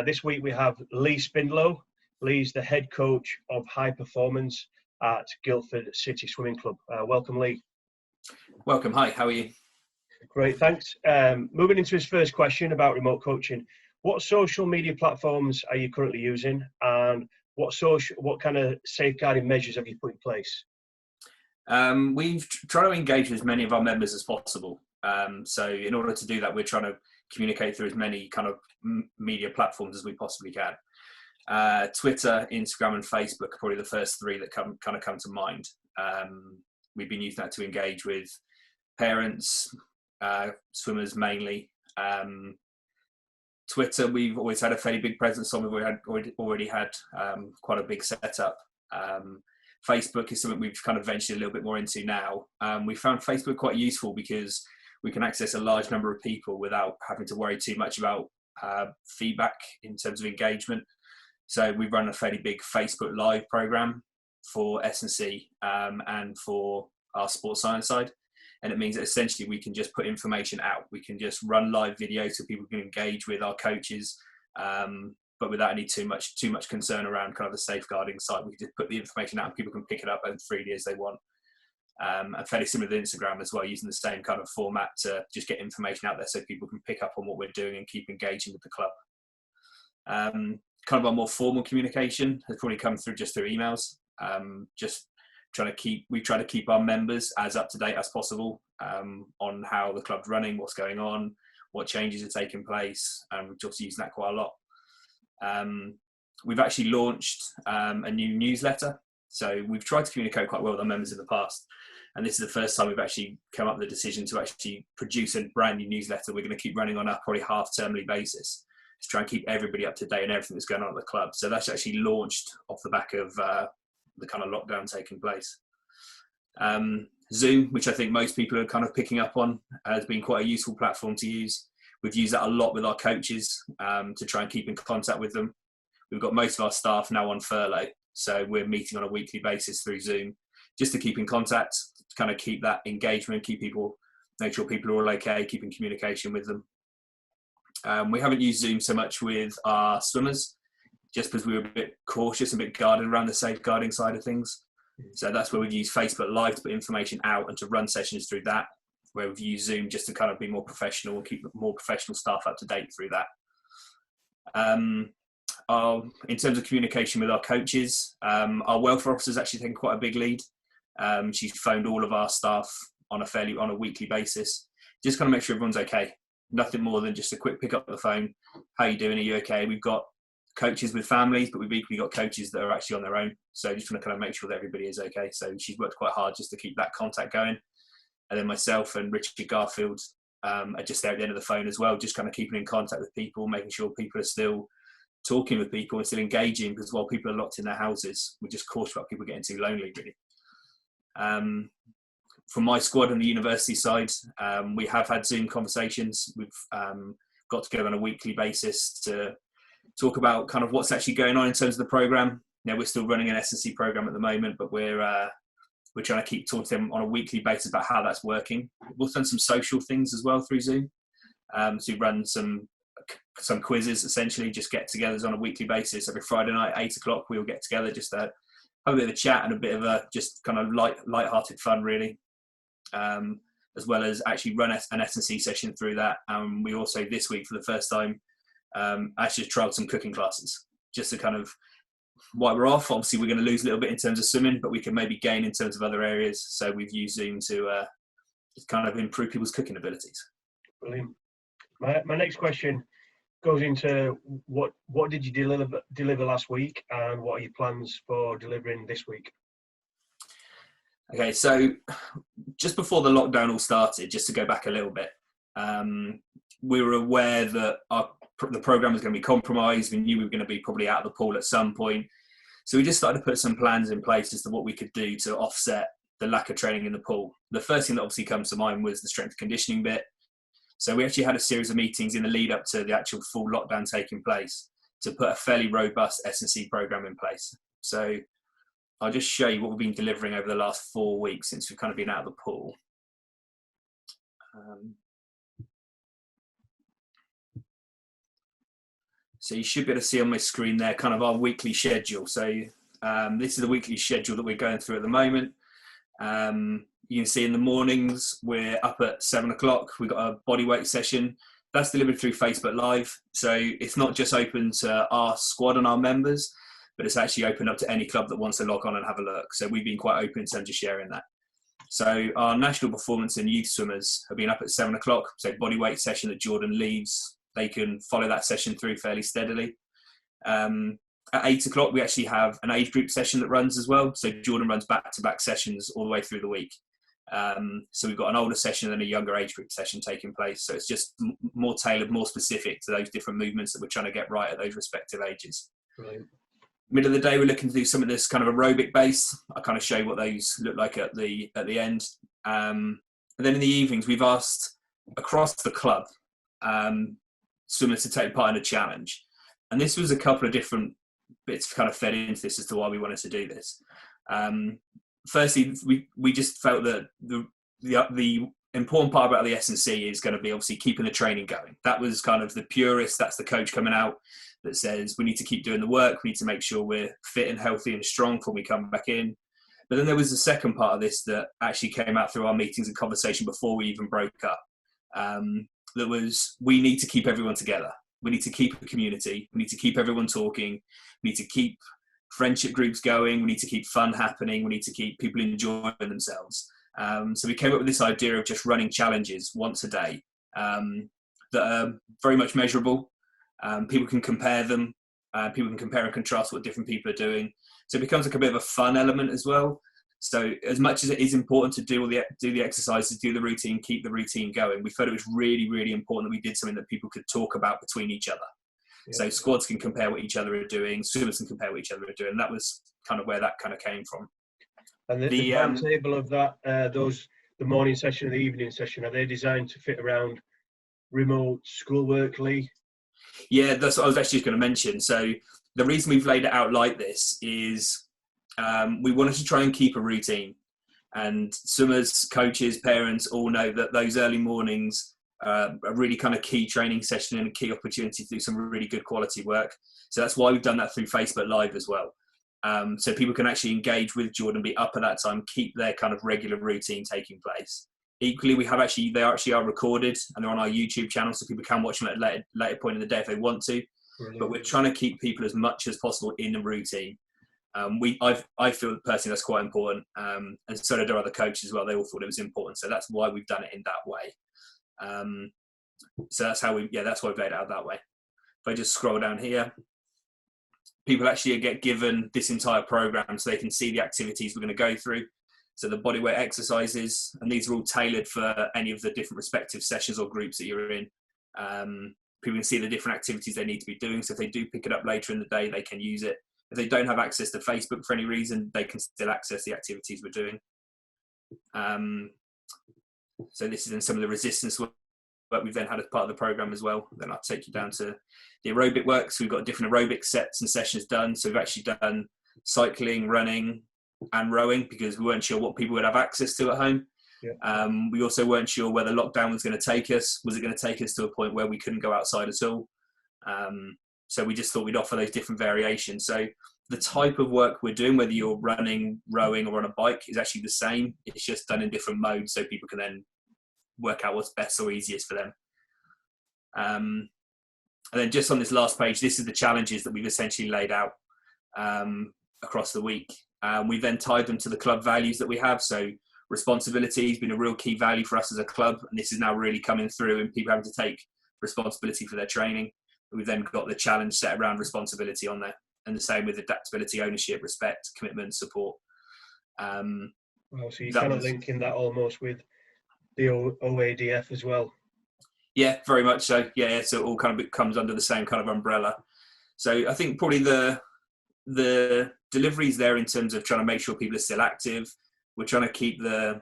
This week we have Lee Spindlow. Lee's the head coach of high performance at Guildford City Swimming Club. Welcome, Lee. Welcome. Hi, how are you? Great, thanks. Moving into his first question about remote coaching. What social media platforms are you currently using, and what kind of safeguarding measures have you put in place? We've tried to engage with as many of our members as possible. So in order to do that, we're trying to communicate through as many kind of media platforms as we possibly can. Twitter, Instagram, and Facebook are probably the first three that come to mind. We've been using that to engage with parents, swimmers mainly. Twitter, we've always had a fairly big presence on. We've already had quite a big setup. Facebook is something we've kind of ventured a little bit more into now. We found Facebook quite useful because we can access a large number of people without having to worry too much about feedback in terms of engagement. So we run a fairly big Facebook Live program for S&C and for our sports science side. And it means that essentially we can just put information out. We can just run live videos so people can engage with our coaches, but without any too much concern around kind of the safeguarding side. We can just put the information out and people can pick it up as freely as they want. And fairly similar to Instagram as well, using the same kind of format to just get information out there so people can pick up on what we're doing and keep engaging with the club. Kind of our more formal communication has probably come through just through emails. We try to keep our members as up to date as possible on how the club's running, what's going on, what changes are taking place, and we're just using that quite a lot. We've actually launched a new newsletter. So we've tried to communicate quite well with our members in the past, and this is the first time we've actually come up with the decision to actually produce a brand new newsletter. We're going to keep running on a probably half-termly basis to try and keep everybody up to date and everything that's going on at the club. So that's actually launched off the back of the kind of lockdown taking place. Zoom, which I think most people are kind of picking up on, has been quite a useful platform to use. We've used that a lot with our coaches to try and keep in contact with them. We've got most of our staff now on furlough, so we're meeting on a weekly basis through Zoom just to keep in contact, to kind of keep that engagement, make sure people are all okay, keep in communication with them. We haven't used Zoom so much with our swimmers, just because we were a bit cautious, a bit guarded around the safeguarding side of things. So that's where we've used Facebook Live to put information out and to run sessions through that, where we've used Zoom just to kind of be more professional and keep more professional staff up to date through that. In terms of communication with our coaches, our welfare officer's actually taken quite a big lead. She's phoned all of our staff on a weekly basis, just kind of make sure everyone's okay. Nothing more than just a quick pick up the phone. How are you doing? Are you okay? We've got coaches with families, but we've equally got coaches that are actually on their own. So just want to kind of make sure that everybody is okay. So she's worked quite hard just to keep that contact going. And then myself and Richard Garfield are just there at the end of the phone as well, just kind of keeping in contact with people, making sure people are still talking with people and still engaging, because while people are locked in their houses, we're just cautious about people getting too lonely, really. From my squad on the university side, we have had Zoom conversations. We've got together on a weekly basis to talk about kind of what's actually going on in terms of the program. Now, we're still running an S&C program at the moment, but we're trying to keep talking to them on a weekly basis about how that's working. We've done some social things as well through Zoom. So we run some quizzes, essentially, just get-togethers on a weekly basis. Every Friday night, 8 o'clock, we'll get together just to have a bit of a chat and a bit of a just kind of light-hearted fun, really. As well as actually run an S&C session through that. We also, this week, for the first time, actually trialled some cooking classes, just to kind of, while we're off, obviously we're going to lose a little bit in terms of swimming, but we can maybe gain in terms of other areas. So we've used Zoom to kind of improve people's cooking abilities. Brilliant. My next question goes into what did you deliver last week, and what are your plans for delivering this week? Okay, so just before the lockdown all started, just to go back a little bit, we were aware that the program was going to be compromised. We knew we were going to be probably out of the pool at some point. So we just started to put some plans in place as to what we could do to offset the lack of training in the pool. The first thing that obviously comes to mind was the strength and conditioning bit. So we actually had a series of meetings in the lead up to the actual full lockdown taking place to put a fairly robust S&C program in place. So I'll just show you what we've been delivering over the last 4 weeks since we've kind of been out of the pool. So you should be able to see on my screen there kind of our weekly schedule. So this is the weekly schedule that we're going through at the moment. You can see in the mornings, we're up at 7 o'clock. We've got a bodyweight session. That's delivered through Facebook Live. So it's not just open to our squad and our members, but it's actually open up to any club that wants to log on and have a look. So we've been quite open in terms of sharing that. So our national performance and youth swimmers have been up at 7 o'clock. So bodyweight session that Jordan leads, they can follow that session through fairly steadily. At 8 o'clock, we actually have an age group session that runs as well. So Jordan runs back-to-back sessions all the way through the week. So we've got an older session and a younger age group session taking place. So it's just more tailored, more specific to those different movements that we're trying to get right at those respective ages. Right. Middle of the day, we're looking to do some of this kind of aerobic base. I kind of show you what those look like at the end. And then in the evenings, we've asked across the club swimmers to take part in a challenge. And this was a couple of different bits kind of fed into this as to why we wanted to do this. Firstly, we just felt that the important part about the S&C is going to be obviously keeping the training going. That was kind of the purist. That's the coach coming out that says we need to keep doing the work. We need to make sure we're fit and healthy and strong when we come back in. But then there was the second part of this that actually came out through our meetings and conversation before we even broke up. That was, we need to keep everyone together. We need to keep a community. We need to keep everyone talking. We need to keep friendship groups going. We need to keep fun happening. We need to keep people enjoying themselves. So we came up with this idea of just running challenges once a day that are very much measurable. People can compare them. People can compare and contrast what different people are doing. So it becomes like a bit of a fun element as well. So as much as it is important to do the exercises, do the routine, keep the routine going, we felt it was really, really important that we did something that people could talk about between each other. Yeah. So squads can compare what each other are doing, swimmers can compare what each other are doing. And that was kind of where that kind of came from. And the timetable of that, the morning session and the evening session, are they designed to fit around remote schoolwork, Lee? Yeah, that's what I was actually going to mention. So the reason we've laid it out like this is we wanted to try and keep a routine. And swimmers, coaches, parents all know that those early mornings are a really kind of key training session and a key opportunity to do some really good quality work. So that's why we've done that through Facebook Live as well. So people can actually engage with Jordan, be up at that time, keep their kind of regular routine taking place. Equally, they actually are recorded and they're on our YouTube channel, so people can watch them at a later point in the day if they want to. Brilliant. But we're trying to keep people as much as possible in the routine. I feel personally that's quite important, and so did our other coaches as well. They all thought it was important, so that's why we've done it in that way. So that's why we've laid it out that way. If I just scroll down here, people actually get given this entire program so they can see the activities we're going to go through. So the bodyweight exercises, and these are all tailored for any of the different respective sessions or groups that you're in. People can see the different activities they need to be doing. So if they do pick it up later in the day, they can use it. If they don't have access to Facebook for any reason, they can still access the activities we're doing. So this is in some of the resistance work we've then had as part of the program as well. Then I'll take you down to the aerobic work. So we've got different aerobic sets and sessions done. So we've actually done cycling, running, and rowing because we weren't sure what people would have access to at home. Yeah. We also weren't sure where the lockdown was going to take us. Was it going to take us to a point where we couldn't go outside at all? So we just thought we'd offer those different variations. So the type of work we're doing, whether you're running, rowing, or on a bike, is actually the same. It's just done in different modes so people can then work out what's best or easiest for them. And then just on this last page, this is the challenges that we've essentially laid out across the week. We've then tied them to the club values that we have. So responsibility has been a real key value for us as a club, and this is now really coming through and people having to take responsibility for their training. We've then got the challenge set around responsibility on there, and the same with adaptability, ownership, respect, commitment, support. So you're kind of linking that almost with the OADF as well. Yeah, very much so. Yeah, so it all kind of comes under the same kind of umbrella. So I think probably the delivery's there in terms of trying to make sure people are still active. We're trying to keep the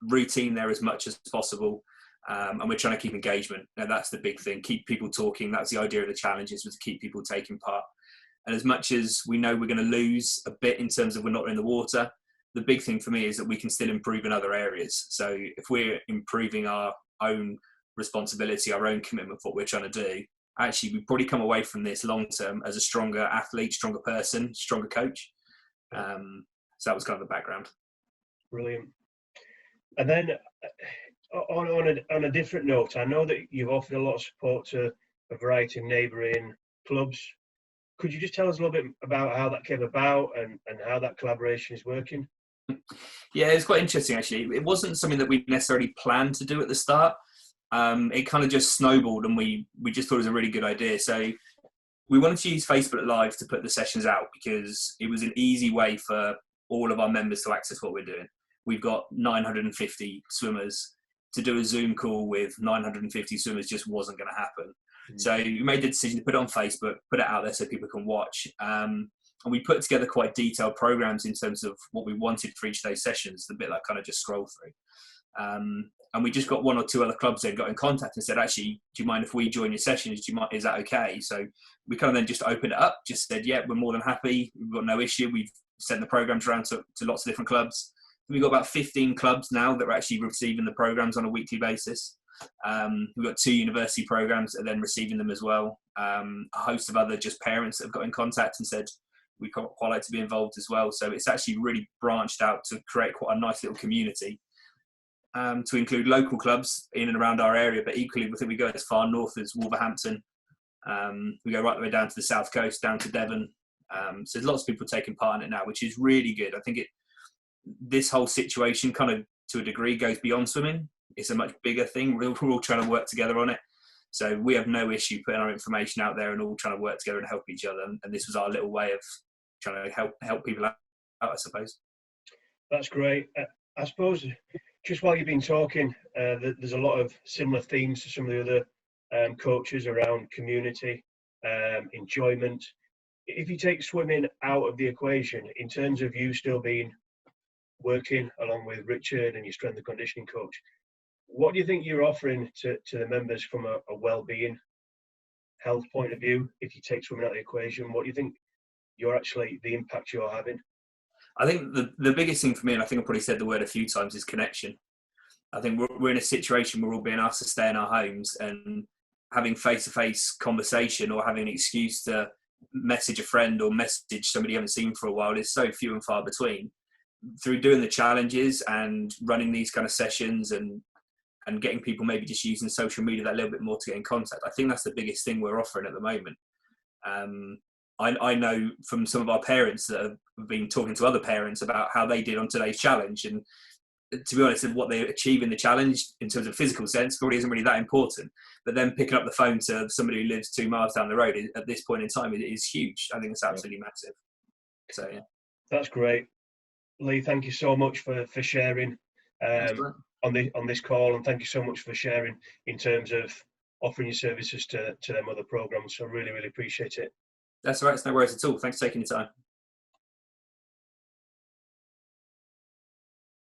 routine there as much as possible. And we're trying to keep engagement. Now that's the big thing. Keep people talking. That's the idea of the challenges, was to keep people taking part. And as much as we know we're going to lose a bit in terms of we're not in the water, the big thing for me is that we can still improve in other areas. So if we're improving our own responsibility, our own commitment for what we're trying to do, actually we've probably come away from this long term as a stronger athlete, stronger person, stronger coach. So that was kind of the background. Brilliant. And then on a different note, I know that you've offered a lot of support to a variety of neighbouring clubs. Could you just tell us a little bit about how that came about and how that collaboration is working? Yeah, it's quite interesting actually. It wasn't something that we necessarily planned to do at the start. It kind of just snowballed, and we just thought it was a really good idea. So we wanted to use Facebook Live to put the sessions out because it was an easy way for all of our members to access what we're doing. We've got 950 swimmers. To do a Zoom call with 950 swimmers just wasn't going to happen. So we made the decision to put it on Facebook, put it out there so people can watch. And we put together quite detailed programs in terms of what we wanted for each of those sessions, the bit that I kind of just scroll through. And we just got one or two other clubs that got in contact and said, actually, do you mind if we join your sessions? Is that okay? So we kind of then just opened it up, just said, yeah, we're more than happy. We've got no issue. We've sent the programs around to lots of different clubs. We've got about 15 clubs now that are actually receiving the programs on a weekly basis. We've got 2 university programs that are then receiving them as well. A host of other just parents that have got in contact and said, we'd quite like to be involved as well. So it's actually really branched out to create quite a nice little community, to include local clubs in and around our area, but equally I think we go as far north as Wolverhampton. We go right the way down to the south coast, down to Devon. So there's lots of people taking part in it now, which is really good. I think this whole situation kind of to a degree goes beyond swimming. It's a much bigger thing. We're all trying to work together on it. So we have no issue putting our information out there and all trying to work together and help each other. And this was our little way of trying to help people out, I suppose. That's great. I suppose just while you've been talking, there's a lot of similar themes to some of the other coaches around community, enjoyment. If you take swimming out of the equation, in terms of you still being working along with Richard and your strength and conditioning coach, what do you think you're offering to the members from a well-being health point of view? If you take swimming out of the equation, what do you think the impact you're having? I think the biggest thing for me, and I think I've probably said the word a few times, is connection. I think we're in a situation where we're all being asked to stay in our homes, and having face-to-face conversation or having an excuse to message a friend or message somebody you haven't seen for a while is so few and far between. Through doing the challenges and running these kind of sessions and getting people maybe just using social media that little bit more to get in contact, I think that's the biggest thing we're offering at the moment. I know from some of our parents that have been talking to other parents about how they did on today's challenge, and to be honest, what they achieve in the challenge in terms of physical sense probably isn't really that important, but then picking up the phone to somebody who lives 2 miles down the road at this point in time, it is huge. I think it's absolutely massive. So yeah, that's great. Lee, thank you so much for sharing on this call, and thank you so much for sharing in terms of offering your services to them other programs. So really, really appreciate it. That's all right. It's no worries at all. Thanks for taking the time.